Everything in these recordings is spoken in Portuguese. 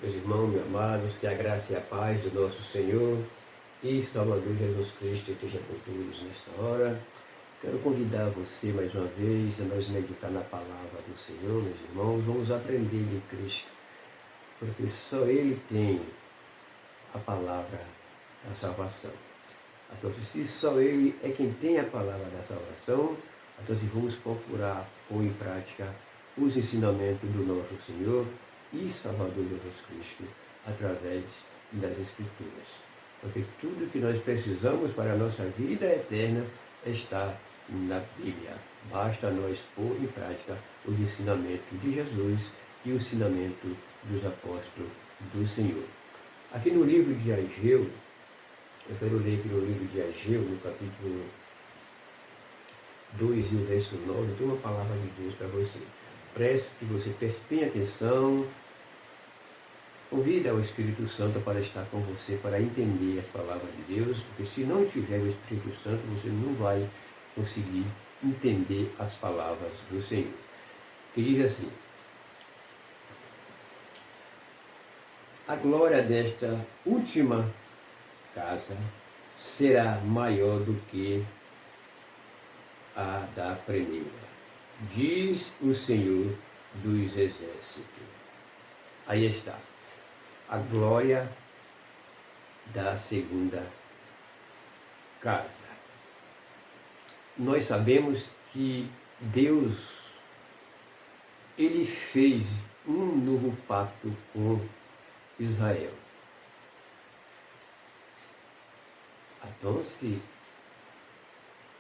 Meus irmãos, meus amados, que a graça e a paz do nosso Senhor e Salvador Jesus Cristo esteja com todos nesta hora. Quero convidar você mais uma vez a nós meditar na palavra do Senhor, meus irmãos. Vamos aprender de Cristo, porque só Ele tem a palavra da salvação. Então, se só Ele é quem tem a palavra da salvação, então vamos procurar pôr em prática os ensinamentos do nosso Senhor e Salvador Jesus Cristo através das Escrituras. Porque tudo que nós precisamos para a nossa vida eterna está na Bíblia. Basta nós pôr em prática os ensinamentos de Jesus e o ensinamento dos apóstolos do Senhor. Aqui no livro de Ageu, eu quero ler aqui no livro de Ageu, no capítulo 2 e o verso 9, tem uma palavra de Deus para você. Preste que você preste bem atenção, convida ao Espírito Santo para estar com você, para entender as palavras de Deus, porque se não tiver o Espírito Santo, você não vai conseguir entender as palavras do Senhor. Que diz assim: a glória desta última casa será maior do que a da primeira, diz o Senhor dos Exércitos. Aí está, a glória da segunda casa. Nós sabemos que Deus, Ele fez um novo pacto com Israel. Então, se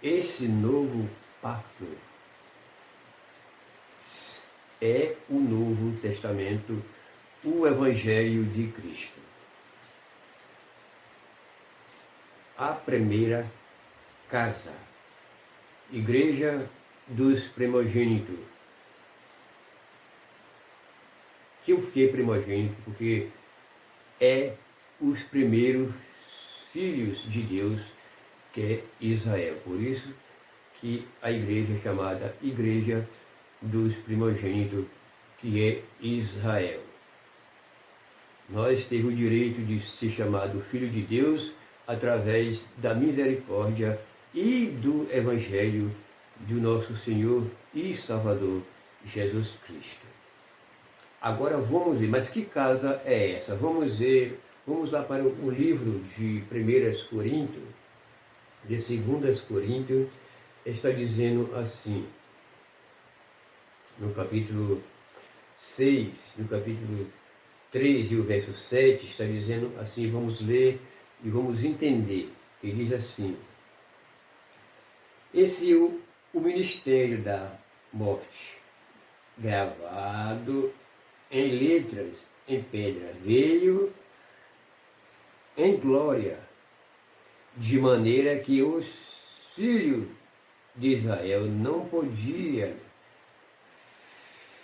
esse novo pacto é o Novo Testamento, o Evangelho de Cristo. A primeira casa, Igreja dos Primogênitos. Por que primogênito? Porque é os primeiros filhos de Deus, que é Israel. Por isso que a igreja é chamada Igreja dos Primogênitos, que é Israel. Nós temos o direito de ser chamado filho de Deus através da misericórdia e do Evangelho do nosso Senhor e Salvador Jesus Cristo. Agora vamos ver, mas que casa é essa? Vamos lá para o livro de 1 Coríntios, de 2 Coríntios, está dizendo assim, no capítulo 6, no capítulo 3 e o verso 7, está dizendo assim, vamos ler e vamos entender, que diz assim: esse é o ministério da morte, gravado em letras, em pedra, veio em glória, de maneira que os filhos de Israel não podiam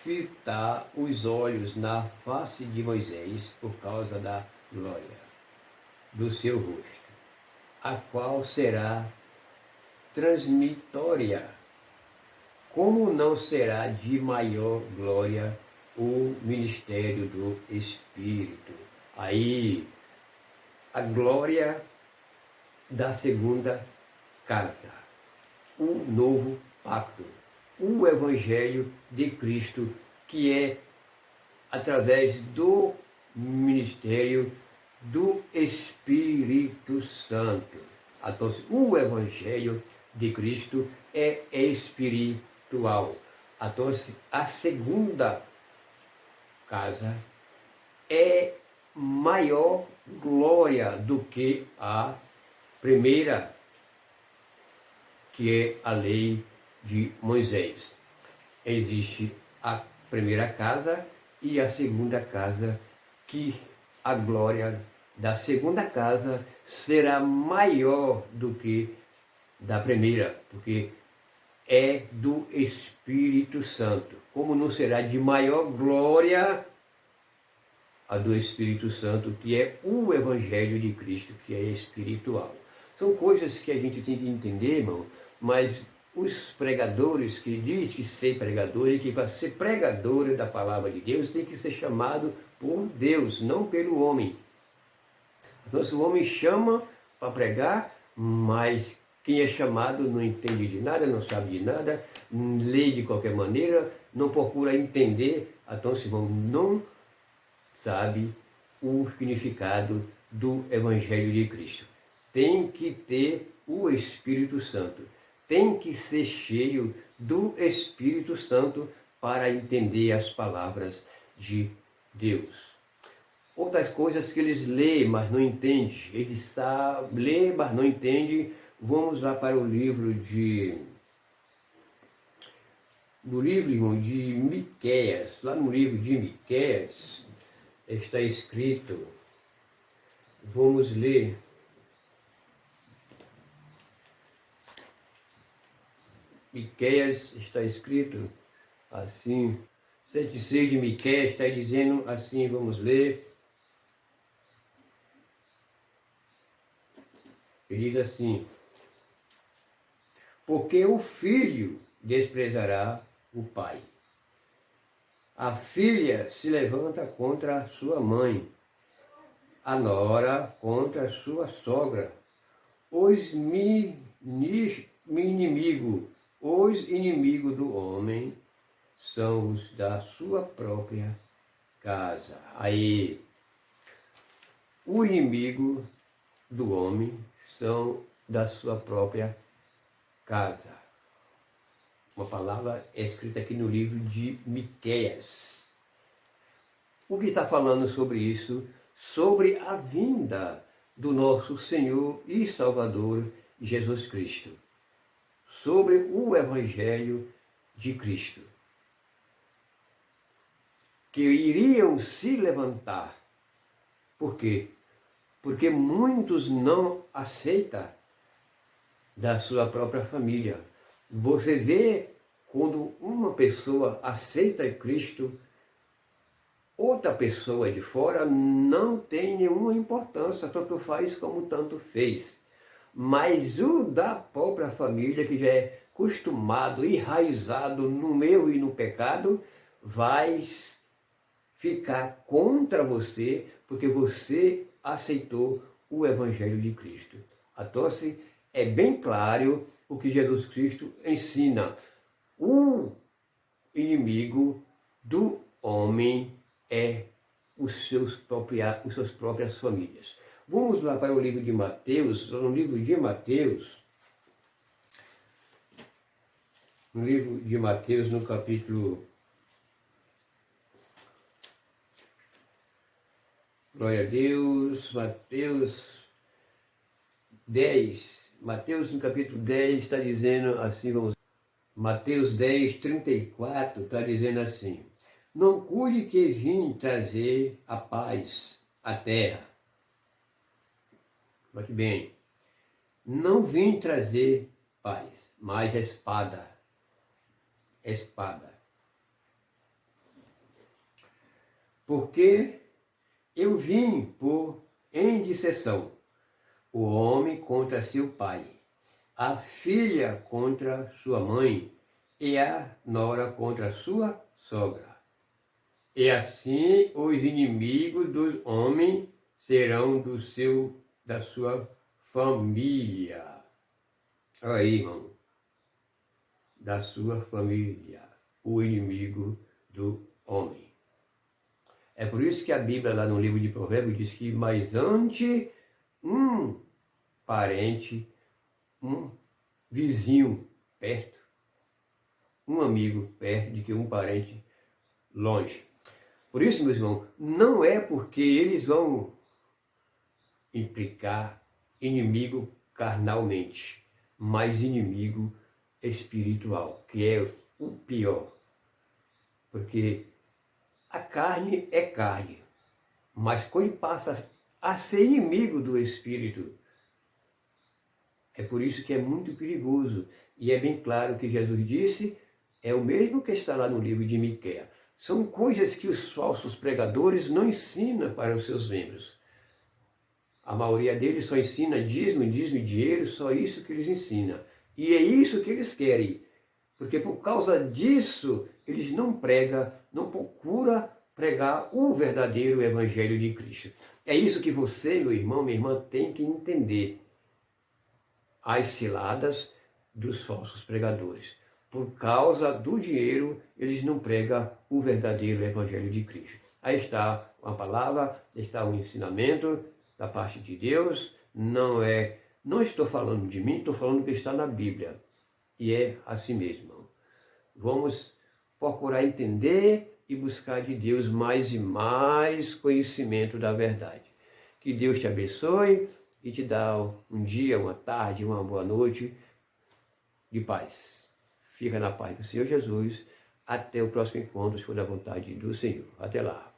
fitar os olhos na face de Moisés por causa da glória do seu rosto, a qual será transmitória, como não será de maior glória o ministério do Espírito. Aí, a glória da segunda casa, o novo pacto, o Evangelho de Cristo, que é através do ministério do Espírito Santo. Então, o Evangelho de Cristo é espiritual. Então, a segunda casa é maior glória do que a primeira, que é a lei de Moisés. Existe a primeira casa e a segunda casa, que a glória da segunda casa será maior do que da primeira, porque é do Espírito Santo. Como não será de maior glória a do Espírito Santo, que é o Evangelho de Cristo, que é espiritual. São coisas que a gente tem que entender, irmão, mas os pregadores que diz que ser pregador e que para ser pregador da palavra de Deus tem que ser chamado por Deus, não pelo homem. Então, se o homem chama para pregar, mas quem é chamado não entende de nada, não sabe de nada, lê de qualquer maneira, não procura entender, então esse irmão não sabe o significado do Evangelho de Cristo. Tem que ter o Espírito Santo, tem que ser cheio do Espírito Santo para entender as palavras de Deus. Outras coisas que eles lêem, mas não entendem. Eles sabem, lêem, mas não entendem. Vamos lá para o livro irmão, de Miqueias. Lá no livro de Miqueias está escrito, vamos ler. Miqueias está escrito assim, 7,6 de Miqueias está dizendo assim, vamos ler. Ele diz assim: porque o filho desprezará o pai, a filha se levanta contra a sua mãe, a nora contra a sua sogra, os inimigos do homem são os da sua própria casa. Aí, o inimigo do homem são da sua própria casa. Uma palavra é escrita aqui no livro de Miqueias. O que está falando sobre isso? Sobre a vinda do nosso Senhor e Salvador Jesus Cristo. Sobre o Evangelho de Cristo. Que iriam se levantar. Por quê? Porque muitos não aceitam da sua própria família. Você vê quando uma pessoa aceita Cristo, outra pessoa de fora não tem nenhuma importância, tanto faz como tanto fez. Mas o da própria família, que já é acostumado, enraizado no erro e no pecado, vai ficar contra você, porque você aceitou o Evangelho de Cristo. Então, é bem claro o que Jesus Cristo ensina. O inimigo do homem é as suas próprias famílias. Vamos lá para o livro de Mateus, no livro de Mateus, no capítulo... Glória a Deus, Mateus no capítulo 10 está dizendo assim, Mateus 10, 34 está dizendo assim: não cuide que vim trazer a paz à terra. Muito bem, não vim trazer paz, mas espada. Porque eu vim por indisseção, o homem contra seu pai, a filha contra sua mãe e a nora contra sua sogra. E assim os inimigos do homem serão da sua família. Olha aí, irmão. Da sua família, o inimigo do homem. É por isso que a Bíblia, lá no livro de Provérbios, diz que mais ante um parente, um vizinho perto, um amigo perto, de que um parente longe. Por isso, meus irmãos, não é porque eles vão implicar inimigo carnalmente, mas inimigo espiritual, que é o pior. Porque a carne é carne, mas quando passa a ser inimigo do Espírito, é por isso que é muito perigoso. E é bem claro que Jesus disse, é o mesmo que está lá no livro de Miqueias. São coisas que os falsos pregadores não ensinam para os seus membros. A maioria deles só ensina dízimo, dinheiro, só isso que eles ensinam. E é isso que eles querem, porque por causa disso eles não pregam, não procuram pregar o verdadeiro evangelho de Cristo. É isso que você, meu irmão, minha irmã, tem que entender. As ciladas dos falsos pregadores. Por causa do dinheiro, eles não pregam o verdadeiro evangelho de Cristo. Aí está uma palavra, está um ensinamento da parte de Deus, não estou falando de mim, estou falando que está na Bíblia. E é assim mesmo. Vamos procurar entender e buscar de Deus mais e mais conhecimento da verdade. Que Deus te abençoe e te dá um dia, uma tarde, uma boa noite de paz. Fica na paz do Senhor Jesus. Até o próximo encontro, se for da vontade do Senhor. Até lá.